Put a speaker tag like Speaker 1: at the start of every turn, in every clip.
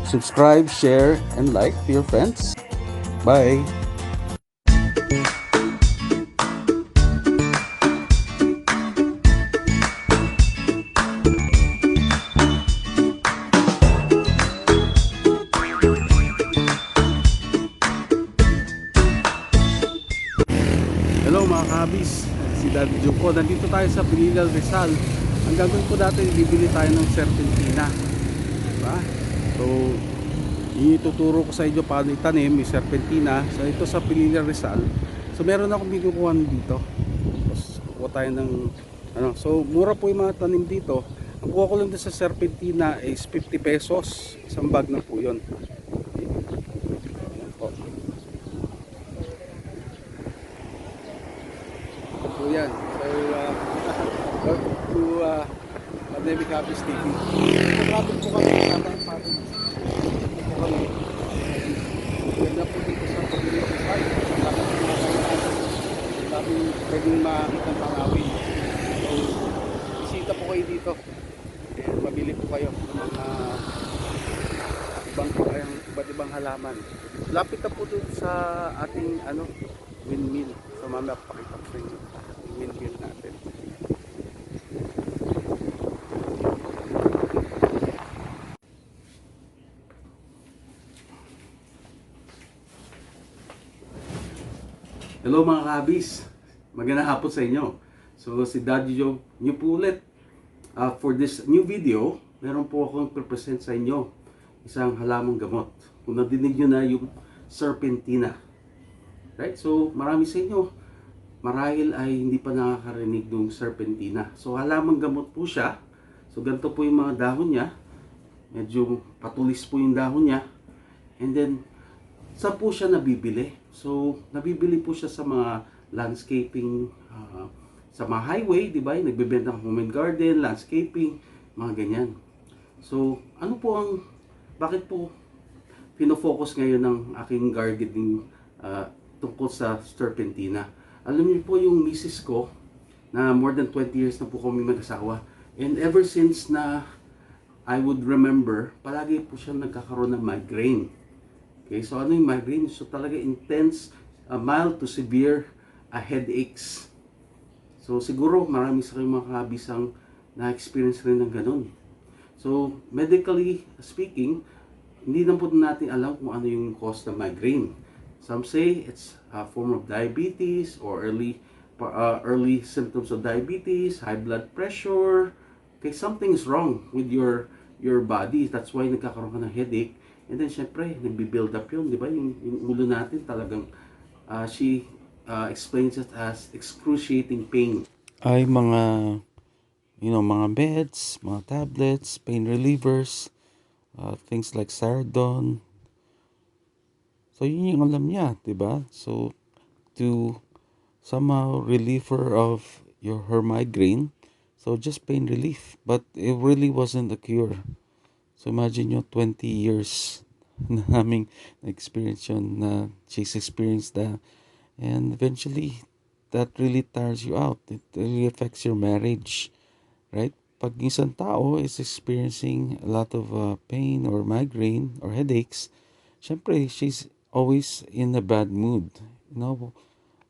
Speaker 1: Subscribe, share, and like to your friends. Bye! Hello mga kabis, si Daddy Joe po. Nandito tayo sa Pilipinas, Rizal. Ang gagawin po dati, bibili tayo ng Serpentina, diba? So, ituturo ko sa inyo paano itanim yung Serpentina. So, ito sa Pilipinas, Rizal. So, meron akong bigukuhan dito. Tapos, kukuha tayo ng so, mura po yung mga tanim dito. Ang kuha ko lang dito sa Serpentina is 50 pesos. Isang bag na po yun. Yan. So, welcome to HOBBIES TV. Nag-travel po kami sa tatang patin. Po kami. Ganda po dito sa pag-ibig side. Dami pwedeng makakita ng pangawin. So, bisita po kayo dito. And mabili po kayo ng mga iba't ibang halaman. Lapit na po dun sa ating windmill. So, mamaya pakita ko sa inyo. Windmill natin. Hello mga kabis, magandang hapon sa inyo. So si Daddy Joe, new po ulit. For this new video, meron po akong present sa inyo isang halamang gamot. Kung nadinig nyo na yung Serpentina, right? So marami sa inyo marahil ay hindi pa nakakarinig ng Serpentina. So halamang gamot po siya. So ganito po yung mga dahon niya. Medyo patulis po yung dahon niya. And then, saan po siya nabibili? So nabibili po siya sa mga landscaping, sa mga highway, di ba? Nagbebenta ng home and garden, landscaping, mga ganyan. So ano po bakit po pinofocus ngayon ng aking gardening tungkol sa Serpentina? Alam niyo po yung misis ko na more than 20 years na po kami mag-asawa. And ever since na I would remember, palagi po siya nagkakaroon ng migraine. Okay, so ano yung migraine? So talaga intense, mild to severe headaches. So siguro marami sa kayong mga kabisang na-experience rin ng ganun. So medically speaking, hindi na po natin alam kung ano yung cause ng migraine. Some say it's a form of diabetes or early symptoms of diabetes, high blood pressure. Okay, something is wrong with your body. That's why nagkakaroon ka ng headache. And then syempre, nagbi-build up yun, di ba? Yung ulo natin talagang, she explains it as excruciating pain. Ay mga, mga meds, mga tablets, pain relievers, things like Sardon. So yun yung alam niya, 'di ba? So to somehow reliever of her migraine, so just pain relief, but it really wasn't a cure. So imagine yung 20 years na naming experience yun, na she's experienced that, and eventually that really tires you out. It really affects your marriage, right? Pag isang tao is experiencing a lot of pain or migraine or headaches, syempre she's always in a bad mood.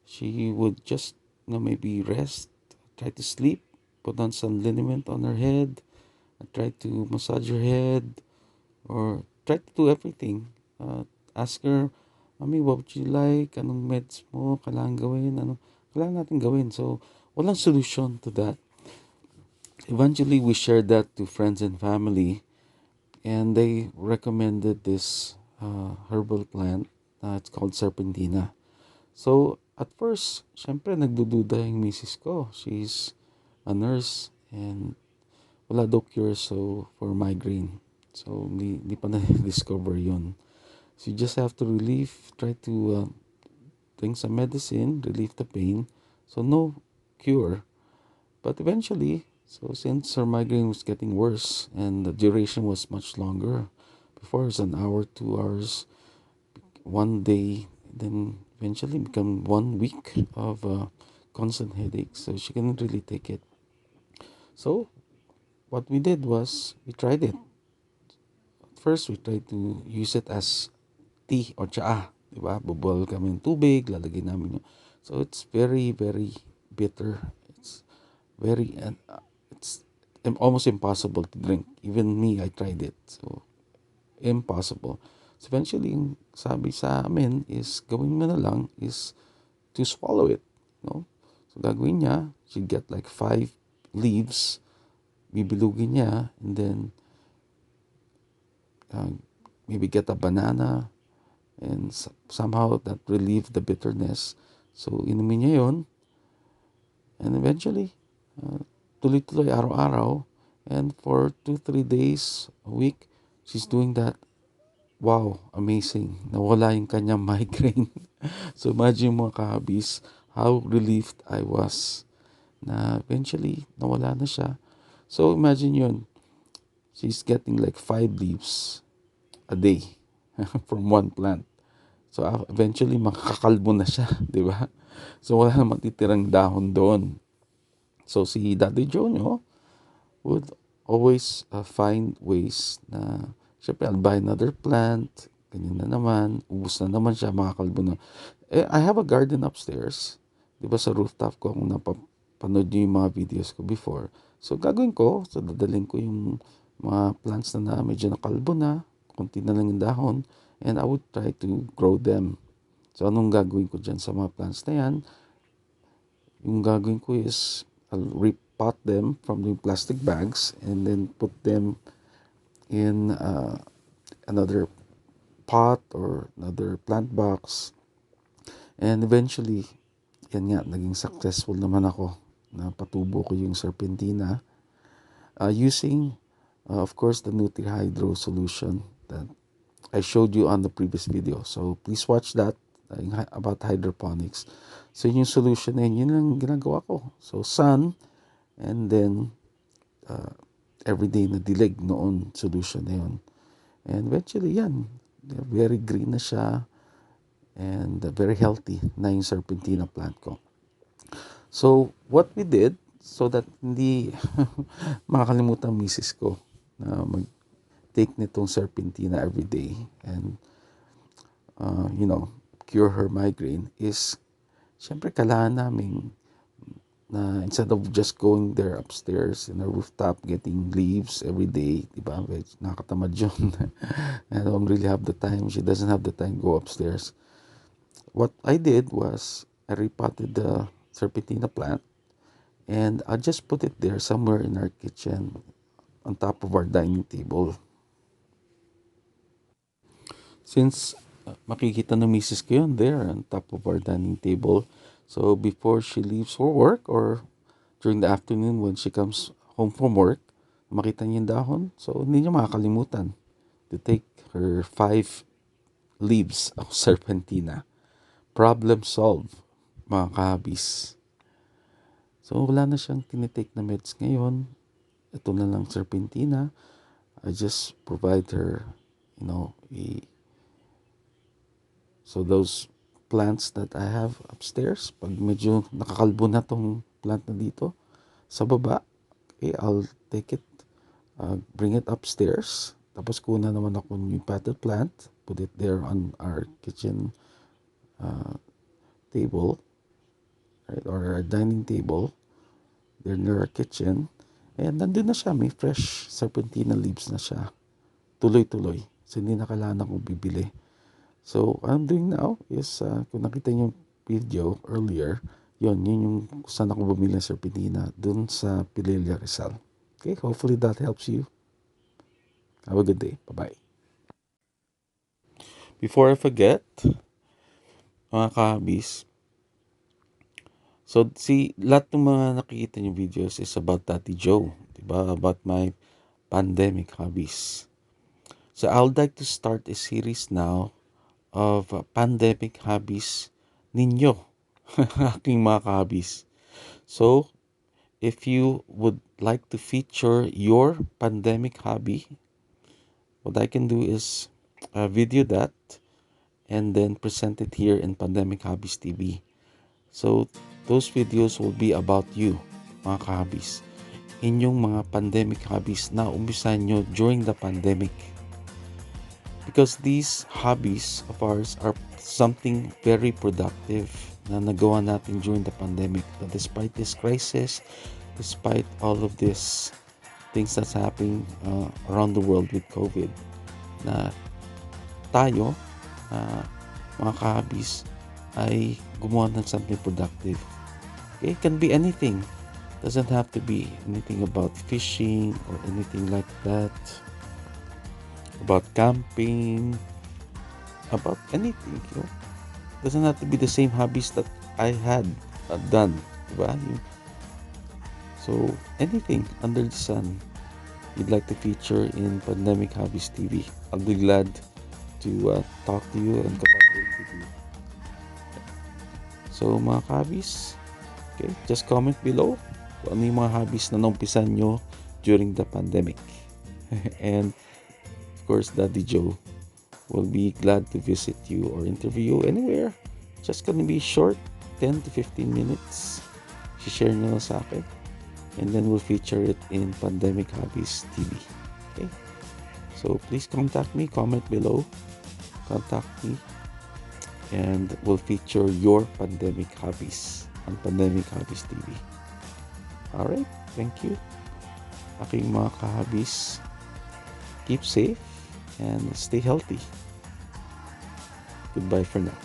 Speaker 1: She would just maybe rest, try to sleep, put on some liniment on her head, try to massage her head, or try to do everything. Ask her, Mami, what would you like? Anong meds mo? Kailangan gawin? Kailangan natin gawin? So, walang solution to that. Eventually, we shared that to friends and family, and they recommended this herbal plant. It's called Serpentina. So, at first, syempre, nagdududa yung misis ko. She's a nurse, and wala daw cure for migraine. So, hindi pa na-discover yun. So, you just have to try to drink some medicine, relieve the pain. So, no cure. But eventually, so since her migraine was getting worse and the duration was much longer, before it was an hour, 2 hours, one day, then eventually become 1 week of constant headaches. So she couldn't really take it. So what we did was we tried it.
Speaker 2: first, we try to use it as tea or tsaa. Diba? Buboil kami ng tubig, lalagay namin yun. So, it's very, very bitter. It's very, it's almost impossible to drink. Even me, I tried it. So, impossible. So, eventually, yung sabi sa amin is, gawin mo na lang is to swallow it. No? So, gagawin niya, she'd get like 5 leaves, bibilugin niya, and then, maybe get a banana, and somehow that relieve the bitterness. So, inumin niya yun, and eventually, tuloy-tuloy araw-araw, and for 2-3 days a week, she's doing that. Wow, amazing. Nawala yung kanyang migraine. So, imagine mo, ka-hobbies, how relieved I was na eventually, nawala na siya. So, imagine yun. She's getting like 5 leaves a day from one plant. So, eventually, makakalbo na siya, di ba? So, wala na matitirang dahon doon. So, si Daddy Joe nyo would always find ways na, syempre, I'll buy another plant, ganyan na naman, ubus na naman siya, makakalbo na. I have a garden upstairs. Di ba sa rooftop ko, kung napapanood nyo yung mga videos ko before. So, gagawin ko, so dadalhin ko yung mga plants na medyo nakalbo na, konti na lang yung dahon, and I would try to grow them. So, anong gagawin ko dyan sa mga plants na yan? Yung gagawin ko is, I'll repot them from the plastic bags and then put them in another pot or another plant box. And eventually, yan nga, naging successful naman ako na patubo ko yung Serpentina using, of course, the Nutri-Hydro solution that I showed you on the previous video. So, please watch that about hydroponics. So, yung solution na yun ang ginagawa ko. So, sun, and then, everyday na dilig noon, solution na yun. And eventually, yan, very green na siya, and very healthy na yung Serpentina plant ko. So, what we did, so that hindi makakalimutan ang misis ko na take nitong Serpentina every day and cure her migraine is, syempre kailangan namin na instead of just going there upstairs in a rooftop getting leaves every day, diba, nakakatamad yun. I don't really have the time. She doesn't have the time to go upstairs. What I did was I repotted the Serpentina plant and I just put it there somewhere in our kitchen on top of our dining table. Since makikita ng misis ko yun there on top of our dining table. So before she leaves for work or during the afternoon when she comes home from work, makita niya yung dahon. So hindi niya makakalimutan to take her 5 leaves of Serpentina. Problem solved, mga ka-hobbies. So wala na siyang tinitake na meds ngayon. Ito na lang Serpentina. I just provide her, so those plants that I have upstairs, pag medyo nakakalbo na tong plant na dito sa baba, I'll take it, bring it upstairs. Tapos kuna naman ako yung potted plant, put it there on our kitchen table, right, or our dining table, there near our kitchen. And nandun na siya, may fresh Serpentina leaves na siya. Tuloy-tuloy. So hindi na kailangan akong bibili. So, what I'm doing now is, kung nakita niyo yung video earlier, yun yung saan ako bumili ng Serpentina, dun sa Pililla, Rizal. Okay, hopefully that helps you. Have a good day. Bye-bye. Before I forget, mga ka-hobbies, so, lahat ng mga nakikita niyo videos is about Daddy Joe, diba? About my pandemic hobbies. So, I would like to start a series now of pandemic hobbies ninyo, aking mga hobbies. So, if you would like to feature your pandemic hobby, what I can do is video that and then present it here in Pandemic Hobbies TV. So, those videos will be about you, mga ka-hobbies. Inyong mga pandemic hobbies na umpisahan nyo during the pandemic. because these hobbies of ours are something very productive na nagawa natin during the pandemic. That despite this crisis, despite all of this things that's happening around the world with COVID, na tayo, mga ka-hobbies, ay gumawa ng something productive. Okay? It can be anything. Doesn't have to be anything about fishing or anything like that. About camping, about anything, you know. Doesn't have to be the same hobbies that I had done, diba? So anything under the sun you'd like to feature in Pandemic Hobbies TV, I'll be glad to talk to you and collaborate with you. So mga hobbies, okay, just comment below kung ano yung mga hobbies na naumpisan nyo during the pandemic. And of course, Daddy Joe will be glad to visit you or interview you anywhere. Just gonna be short, 10 to 15 minutes. Share nyo lang sa akin. And then we'll feature it in Pandemic Hobbies TV. Okay? So please contact me, comment below. Contact me. And we'll feature your pandemic hobbies on Pandemic Hobbies TV. Alright, thank you. Aking mga ka-hobbies, keep safe and stay healthy. Goodbye for now.